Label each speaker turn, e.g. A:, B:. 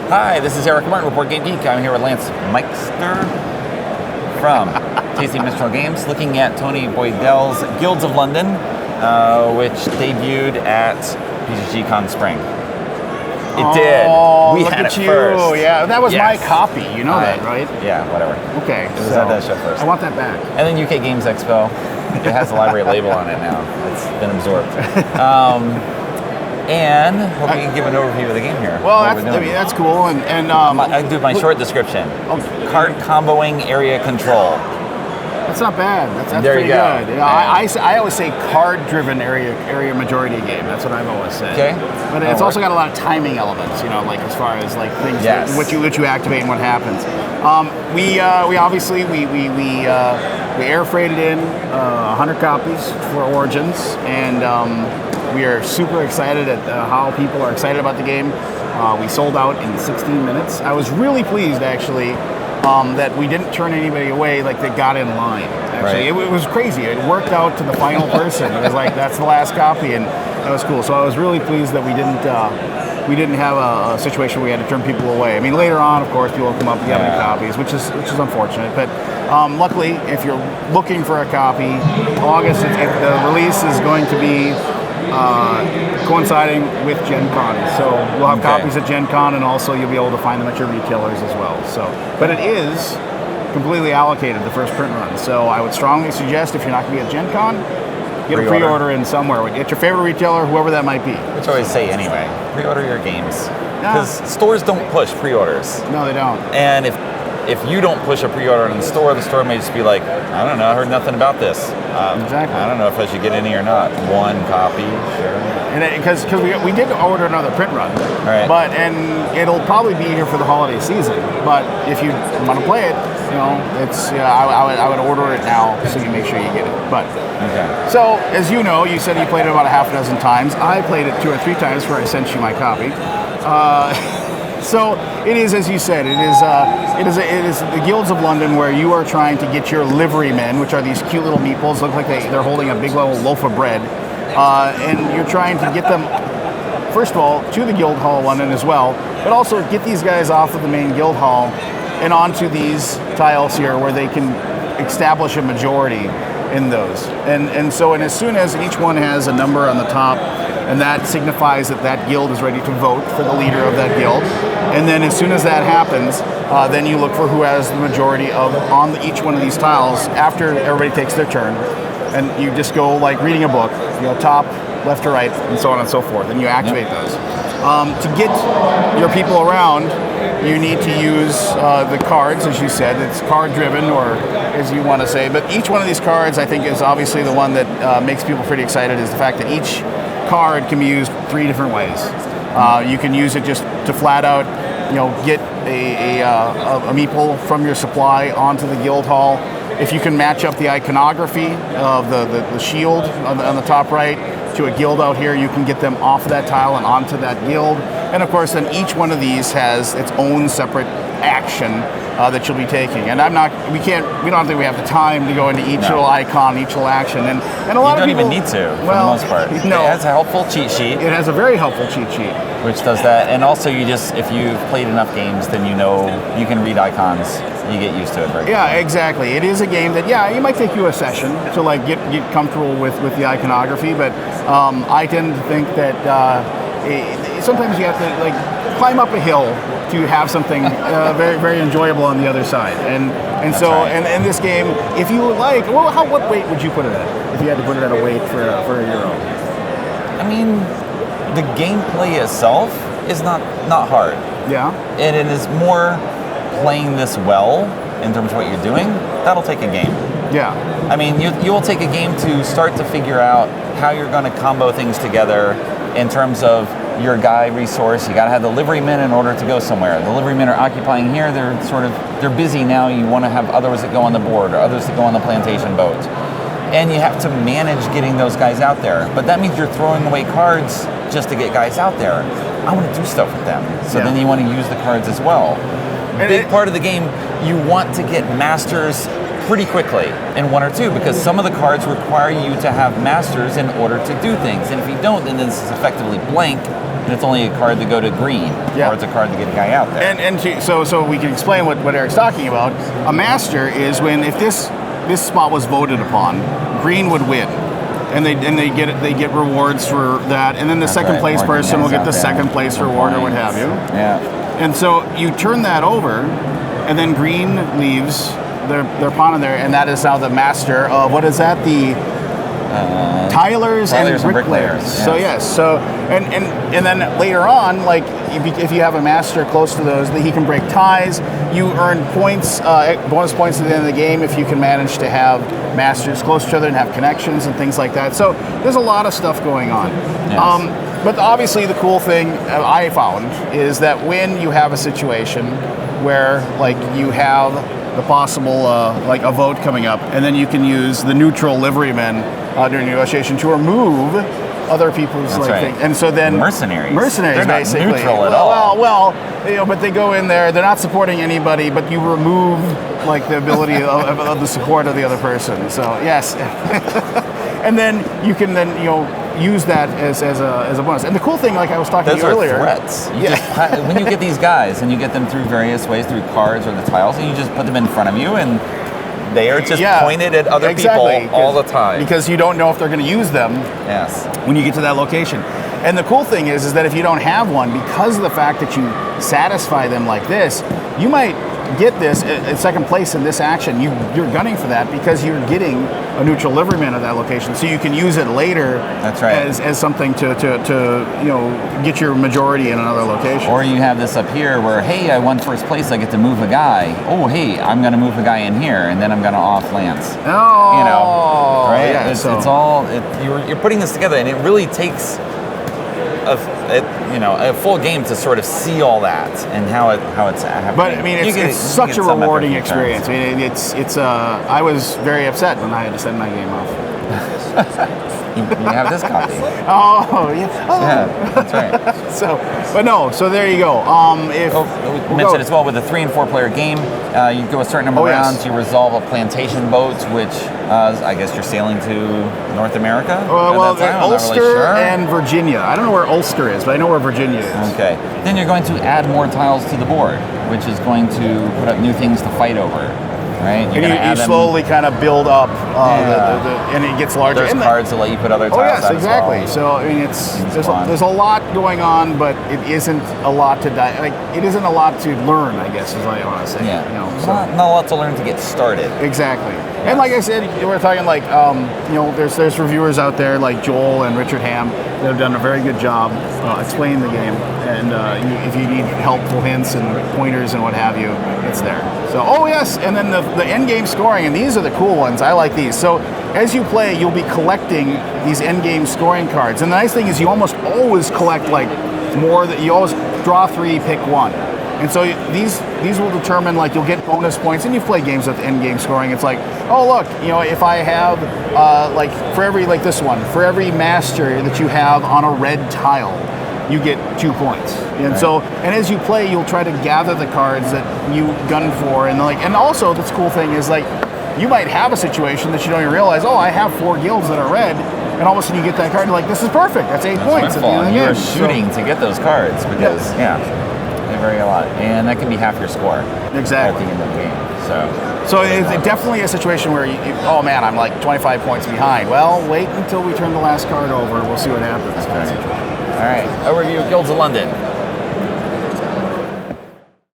A: Hi, this is Eric Martin, Report Game Geek. I'm here with Lance Meister from Tasty Mistral Games, looking at Tony Boydell's Guilds of London, which debuted at PGG Con Spring. It did. We
B: look
A: had
B: at
A: it
B: you.
A: first.
B: Yeah, that was my
A: Yes.
B: copy. You know that, right?
A: Yeah, whatever.
B: Okay,
A: It was at that show first.
B: I want that back.
A: And then UK Games Expo. It has the library label on it now. It's been absorbed. And hope we can give an overview of the game here.
B: Well,
A: what we're doing.
B: that's cool. And
A: I do my short description. Card comboing area control.
B: That's not bad. That's
A: There
B: pretty
A: you go.
B: good. I always say card-driven area majority game. That's what I've always said.
A: Okay.
B: But it's also got a lot of timing elements. You know, like as far as like things,
A: Yes.
B: what you activate and what happens. We obviously air freighted in 100 copies for Origins, and we are super excited at how people are excited about the game. We sold out in 16 minutes. I was really pleased actually. That we didn't turn anybody away, like that got in line. Actually,
A: Right.
B: it was crazy. It worked out to the final person. It was like that's the last copy, and that was cool. So I was really pleased that we didn't have a situation where we had to turn people away. I mean, later on, of course, people will come up and have any copies, which is unfortunate. But luckily, if you're looking for a copy, August the release is going to be coinciding with Gen Con. So we'll have copies at Gen Con, and also you'll be able to find them at your retailers as well. So, but it is completely allocated, the first print run. So I would strongly suggest, if you're not going to be at Gen Con, get a pre-order in somewhere. Get your favorite retailer, whoever that might be.
A: Which I always say anyway, pre-order your games. Because stores don't push pre-orders.
B: No, they don't.
A: And if you don't push a pre-order in the store may just be like, I don't know, I heard nothing about this.
B: Exactly.
A: I don't know if I should get any or not. One copy, sure.
B: And because we did order another print run,
A: right.
B: and it'll probably be here for the holiday season. But if you want to play it, you know, it's I would order it now so you make sure you get it. But so as you know, you said you played it about a half a dozen times. I played it 2 or 3 times before I sent you my copy. So it is, as you said, it is the Guilds of London, where you are trying to get your liverymen, which are these cute little meeples, look like they're holding a big little loaf of bread, and you're trying to get them, first of all, to the Guild Hall of London as well, but also get these guys off of the main Guild Hall and onto these tiles here where they can establish a majority in those. And as soon as each one has a number on the top, and that signifies that guild is ready to vote for the leader of that guild. And then as soon as that happens, then you look for who has the majority on each one of these tiles after everybody takes their turn. And you just go like reading a book, top, left to right, and so on and so forth, and you activate those. To get your people around, you need to use the cards, as you said. It's card-driven, or as you want to say. But each one of these cards, I think, is obviously the one that makes people pretty excited, is the fact that each card can be used 3 different ways. You can use it just to flat out, get a meeple from your supply onto the guild hall. If you can match up the iconography of the shield on the top right to a guild out here, you can get them off of that tile and onto that guild. And of course, then each one of these has its own separate action that you'll be taking. And we don't think we have the time to go into each little icon, each little action. And a lot of people
A: don't even need to, for the most part.
B: No.
A: It has a helpful cheat sheet.
B: It has a very helpful cheat sheet.
A: Which does that. And also if you've played enough games, then you can read icons. You get used to it very quickly. Yeah,
B: exactly. It is a game that, it might take you a session to like get comfortable with the iconography, but I tend to think that sometimes you have to like climb up a hill to have something very, very enjoyable on the other side. And so in this game, if you like, what weight would you put it at? If you had to put it at a weight for a Euro?
A: I mean, the gameplay itself is not hard.
B: Yeah.
A: And it is more playing this well in terms of what you're doing. That'll take a game.
B: Yeah.
A: I mean, you will take a game to start to figure out how you're going to combo things together in terms of your guy resource. You got to have the liverymen in order to go somewhere. The liverymen are occupying here. They're busy now. You want to have others that go on the board or others that go on the plantation boat. And you have to manage getting those guys out there. But that means you're throwing away cards just to get guys out there. I want to do stuff with them. So then you want to use the cards as well. Big part of the game, you want to get masters pretty quickly in 1 or 2 because some of the cards require you to have masters in order to do things. And if you don't, then this is effectively blank and it's only a card to go to green or it's a card to get a guy out there.
B: So we can explain what Eric's talking about. A master is when if this spot was voted upon, green would win. And they get rewards for that, and then the second place person will get the second place reward or what have you.
A: Yeah.
B: And so you turn that over, and then green leaves their pawn in there, and that is now the master of what is that? The tilers and bricklayers.
A: Yes.
B: So yes. So and then later on, like if you have a master close to those, that he can break ties. You earn points, bonus points at the end of the game if you can manage to have masters close to each other and have connections and things like that. So there's a lot of stuff going on.
A: Yes.
B: But obviously the cool thing I found is that when you have a situation where like you have the possible like a vote coming up, and then you can use the neutral liverymen during negotiation to remove other people's things. And so then
A: mercenaries
B: they're
A: basically
B: not
A: neutral at all.
B: Well, but they go in there. They're not supporting anybody, but you remove like the ability of the support of the other person. So yes, and then you can use that as a bonus. And the cool thing, like I was talking to you earlier,
A: threats. When you get these guys and you get them through various ways, through cards or the tiles, and you just put them in front of you and they are just pointed at other people all the time.
B: Because you don't know if they're going to use them when you get to that location. And the cool thing is that if you don't have one, because of the fact that you satisfy them like this, you might get this at second place in this action. You're gunning for that because you're getting a neutral liveryman at that location, so you can use it later.
A: That's right.
B: As something to get your majority in another location.
A: Or you have this up here where, hey, I won first place, I get to move a guy. Oh, hey, I'm going to move a guy in here, and then I'm going to off Lance.
B: Oh,
A: right?
B: Yeah,
A: it's all you're putting this together, and it really takes a full game to sort of see all that and how it's happening.
B: But I mean, it's such a rewarding experience. I mean, it's I was very upset when I had to send my game off.
A: You have this copy.
B: Oh yeah. Oh.
A: Yeah, that's right.
B: So there you go.
A: We mentioned as well with a 3 and 4 player game, you go a certain number of rounds. You resolve a plantation boat, which I guess you're sailing to North America.
B: Ulster and Virginia. I don't know where Ulster is, but I know where Virginia is.
A: Okay. Then you're going to add more tiles to the board, which is going to put up new things to fight over. Right?
B: You slowly kind of build up, and it gets larger.
A: There's cards that let you put other tiles out
B: exactly.
A: as
B: So
A: well.
B: I mean, there's a lot going on, but it isn't a lot to it isn't a lot to learn, I guess, is what I want to say.
A: Yeah. Not a lot to learn to get started.
B: Exactly. Yes. And like I said, we're talking like there's reviewers out there like Joel and Richard Ham that have done a very good job explaining the game. And if you need helpful hints and pointers and what have you, it's there. So, and then the end game scoring, and these are the cool ones. I like these. So, as you play, you'll be collecting these end game scoring cards. And the nice thing is, you almost always collect like more. That you always draw 3, pick 1. And so these will determine, like, you'll get bonus points, and you've played games with end game scoring. It's like, oh look, if I have like for every like this one, for every master that you have on a red tile, you get 2 points. And and as you play, you'll try to gather the cards that you gun for, and also this cool thing is like you might have a situation that you don't even realize, oh, I have 4 guilds that are red, and all of a sudden you get that card and you're like, this is perfect. That's 8 points at the end of the game.
A: You're shooting to get those cards because they vary a lot, and that can be half your score.
B: Exactly.
A: At the end of the game.
B: So it's definitely a situation where oh man, I'm like 25 points behind. Well, wait until we turn the last card over. We'll see what happens.
A: Okay. All right, overview of Guilds of London.